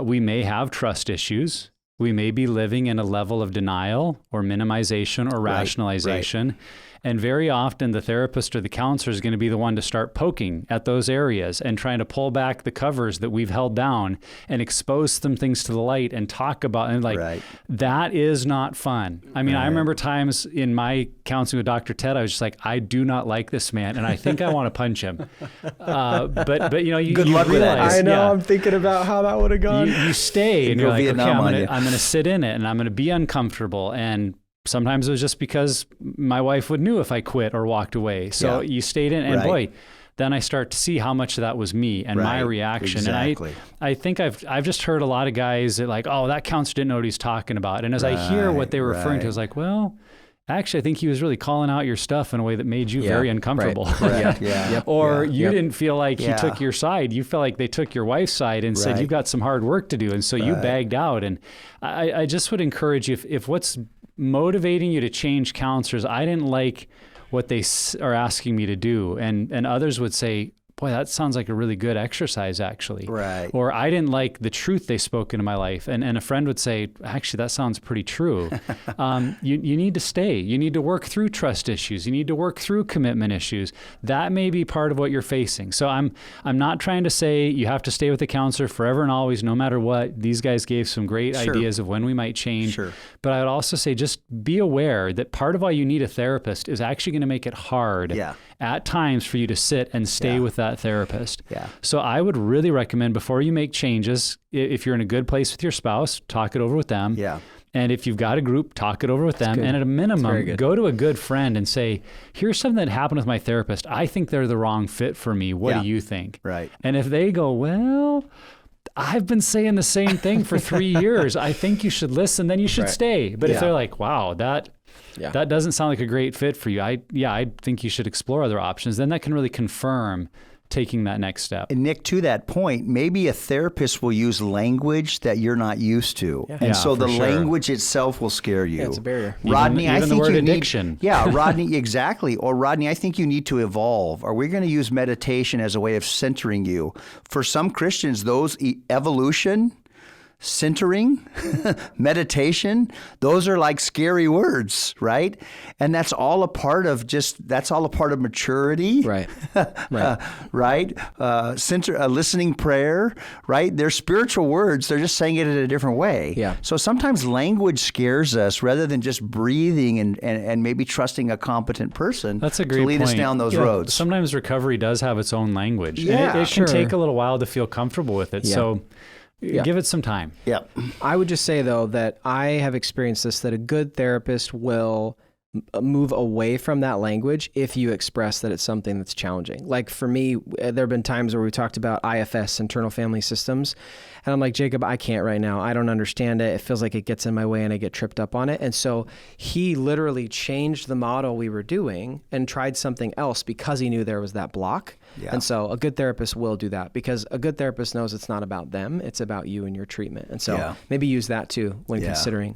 we may have trust issues. We may be living in a level of denial or minimization or rationalization. Right. And very often the therapist or the counselor is going to be the one to start poking at those areas and trying to pull back the covers that we've held down and expose some things to the light and talk about, and that is not fun. I mean, I remember times in my counseling with Dr. Ted, I was just like, I do not like this man, and I think I want to punch him. But you good luck with that. I know. I'm thinking about how that would have gone. You stay and you're like, okay, I'm going to sit in it and I'm going to be uncomfortable. And sometimes it was just because my wife would knew if I quit or walked away. So you stayed in, and boy, then I start to see how much of that was me and my reaction. Exactly. And I think I've just heard a lot of guys that like, oh, that counselor didn't know what he's talking about. And as I hear what they were referring to, I was like, well, actually, I think he was really calling out your stuff in a way that made you very uncomfortable. Or you didn't feel like he took your side. You felt like they took your wife's side and said, you've got some hard work to do. And so you bagged out. And I just would encourage you, if what's motivating you to change counselors, I didn't like what they are asking me to do. And others would say, boy, that sounds like a really good exercise, actually. Right. Or I didn't like the truth they spoke into my life. And a friend would say, actually, that sounds pretty true. You need to stay. You need to work through trust issues. You need to work through commitment issues. That may be part of what you're facing. So I'm not trying to say you have to stay with the counselor forever and always, no matter what. These guys gave some great ideas of when we might change. But I would also say just be aware that part of why you need a therapist is actually going to make it hard at times for you to sit and stay with that therapist. So I would really recommend before you make changes, if you're in a good place with your spouse, talk it over with them. And if you've got a group, talk it over with them. And at a minimum, go to a good friend and say, here's something that happened with my therapist. I think they're the wrong fit for me. What do you think? And if they go, well, I've been saying the same thing for 3 years. I think you should listen, then you should stay. But if they're like, wow, that doesn't sound like a great fit for you. I think you should explore other options. Then that can really confirm taking that next step. And Nick, to that point, maybe a therapist will use language that you're not used to. And so the language itself will scare you. It's a barrier. Rodney, even I think the word you addiction. need... Rodney, exactly. Or Rodney, I think you need to evolve. Are we going to use meditation as a way of centering you? For some Christians, those evolution... centering, meditation, those are like scary words, right? And that's all a part of maturity. Right. Listening prayer, right? They're spiritual words. They're just saying it in a different way. So sometimes language scares us rather than just breathing and maybe trusting a competent person to lead us down those roads. Sometimes recovery does have its own language. And it can take a little while to feel comfortable with it. So give it some time. I would just say, though, that I have experienced this, that a good therapist will move away from that language if you express that it's something that's challenging. Like for me, there have been times where we talked about IFS, internal family systems, and I'm like, Jacob, I can't right now. I don't understand it. It feels like it gets in my way and I get tripped up on it. And so he literally changed the model we were doing and tried something else because he knew there was that block. And so a good therapist will do that because a good therapist knows it's not about them, it's about you and your treatment. And so maybe use that too when considering.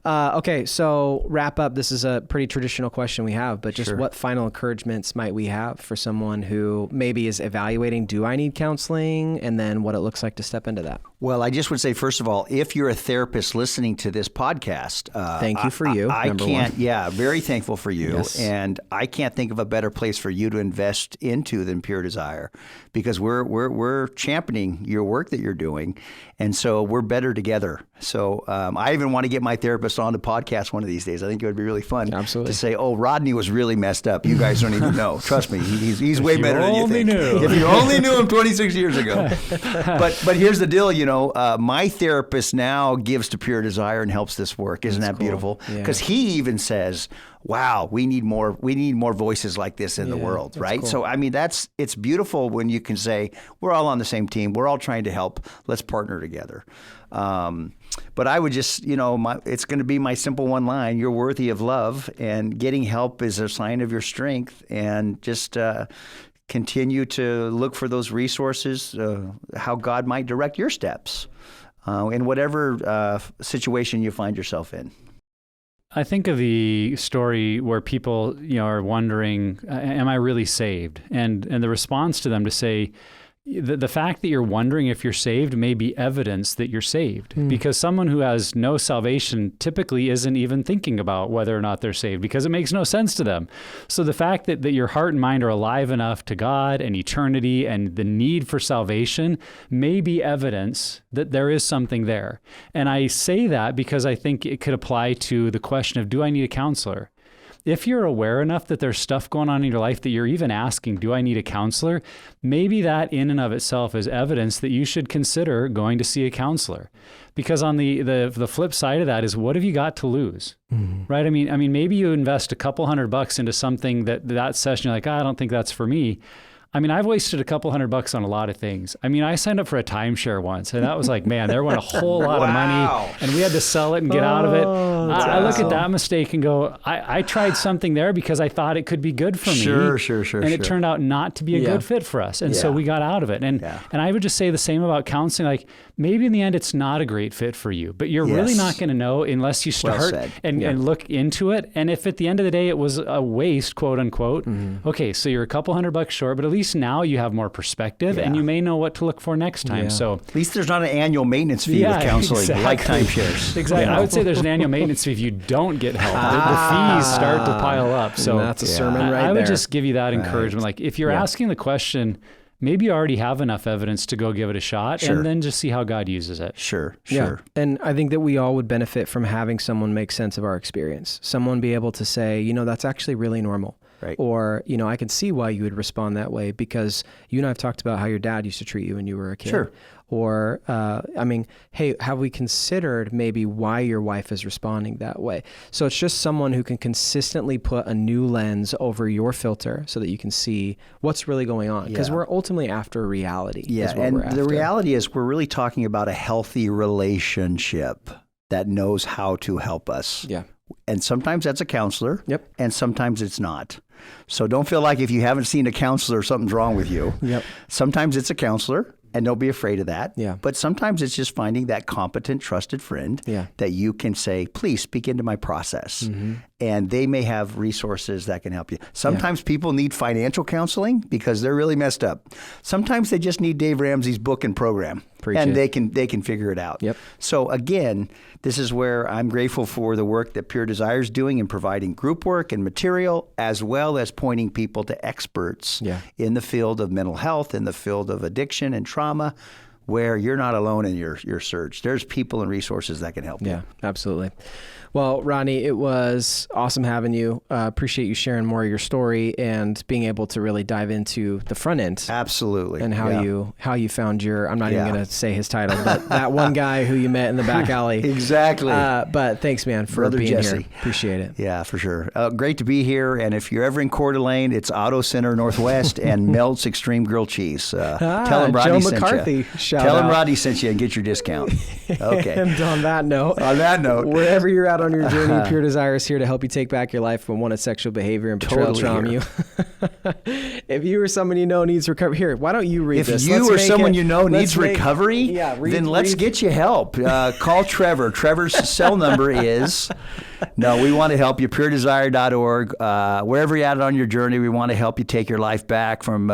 Okay, so wrap up. This is a pretty traditional question we have, but just what final encouragements might we have for someone who maybe is evaluating, do I need counseling? And then what it looks like to step into that. Well, I just would say, first of all, if you're a therapist listening to this podcast, thank you for you. I can't, very thankful for you. And I can't think of a better place for you to invest into than Pure Desire, because we're championing your work that you're doing. And so we're better together. So I even want to get my therapist on the podcast one of these days. I think it would be really fun to say, oh, Rodney was really messed up. You guys don't even know. Trust me, he's way better than you think. If you only knew him 26 years ago. But here's the deal, my therapist now gives to Pure Desire and helps this work. Isn't that beautiful? Because he even says, wow, we need more voices like this in the world, right? Cool. So I mean, it's beautiful when you can say, we're all on the same team, we're all trying to help, let's partner together. But I would just, it's going to be my simple one line: you're worthy of love, and getting help is a sign of your strength. And just continue to look for those resources, how God might direct your steps in whatever situation you find yourself in. I think of the story where people, are wondering, am I really saved? And the response to them to say, the fact that you're wondering if you're saved may be evidence that you're saved, because someone who has no salvation typically isn't even thinking about whether or not they're saved, because it makes no sense to them. So the fact that your heart and mind are alive enough to God and eternity and the need for salvation may be evidence that there is something there. And I say that because I think it could apply to the question of, do I need a counselor? If you're aware enough that there's stuff going on in your life that you're even asking, do I need a counselor? Maybe that in and of itself is evidence that you should consider going to see a counselor. Because on the flip side of that is, what have you got to lose? Right? I mean, maybe you invest a couple $100 into something that session, you're like, I don't think that's for me. I mean, I've wasted a couple $100 on a lot of things. I mean, I signed up for a timeshare once, and that was like, man, there went a whole lot of money, and we had to sell it and get out of it. I look at that mistake and go, I tried something there because I thought it could be good for me. Sure. And it turned out not to be a good fit for us. And so we got out of it. And I would just say the same about counseling. Like, maybe in the end, it's not a great fit for you, but you're really not going to know unless you start and look into it. And if at the end of the day, it was a waste, quote unquote, okay, so you're a couple $100 short, but at least now you have more perspective and you may know what to look for next time. So at least there's not an annual maintenance fee with counseling, like timeshares. Exactly. I would say there's an annual maintenance fee if you don't get help. The fees start to pile up. So that's a sermon right there. I would just give you that encouragement. Like, if you're asking the question, maybe you already have enough evidence to go give it a shot and then just see how God uses it. Sure. Yeah. And I think that we all would benefit from having someone make sense of our experience. Someone be able to say, that's actually really normal. Right. Or, I can see why you would respond that way because you and I have talked about how your dad used to treat you when you were a kid. Sure. Or, hey, have we considered maybe why your wife is responding that way? So it's just someone who can consistently put a new lens over your filter so that you can see what's really going on. Because we're ultimately after reality. Yeah, and the reality is we're really talking about a healthy relationship that knows how to help us. Yeah. And sometimes that's a counselor. Yep. And sometimes it's not. So don't feel like if you haven't seen a counselor, something's wrong with you. Yep. Sometimes it's a counselor, and don't be afraid of that. Yeah. But sometimes it's just finding that competent, trusted friend that you can say, please speak into my process. Mm-hmm. And they may have resources that can help you. Sometimes people need financial counseling because they're really messed up. Sometimes they just need Dave Ramsey's book and program. They can figure it out. Yep. So again, this is where I'm grateful for the work that Pure Desire is doing in providing group work and material, as well as pointing people to experts in the field of mental health, in the field of addiction and trauma, where you're not alone in your search. There's people and resources that can help you. Yeah, absolutely. Well, Rodney, it was awesome having you. Appreciate you sharing more of your story and being able to really dive into the front end. Absolutely. And how you found your, I'm not even going to say his title, but that one guy who you met in the back alley. Exactly. But thanks, man, for Brother being Jesse. here. Appreciate it. Yeah, for sure. Great to be here. And if you're ever in Coeur d'Alene, it's Auto Center Northwest and Melt's Extreme Grilled Cheese. Tell him Rodney Joe sent McCarthy, you. Tell him Rodney sent you and get your discount. Okay. And on that note, wherever you're at on your journey, Pure Desire is here to help you take back your life from unwanted sexual behavior and betrayal trauma. If you or someone you know needs recovery, here, why don't you read this? If you or someone you know needs recovery, then let's get you help. Call Trevor. Trevor's cell number is... No, we want to help you. PureDesire.org. Wherever you're at on your journey, we want to help you take your life back from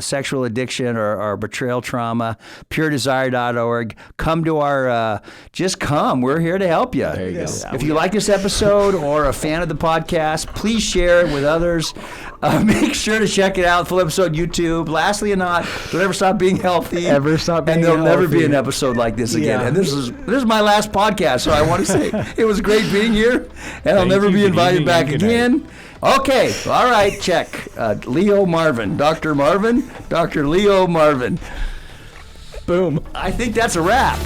sexual addiction or betrayal trauma. PureDesire.org. Come to our, just come. We're here to help you. There you go. If you like this episode or a fan of the podcast, please share it with others. Make sure to check it out. Full episode YouTube. Lastly and not, don't ever stop being healthy. Ever stop being healthy. And there'll never be an episode like this again. Yeah. And this is my last podcast, so I want to say it was great being here. And I'll never be invited back again. Okay. All right. Check. Leo Marvin. Dr. Leo Marvin. Boom. I think that's a wrap.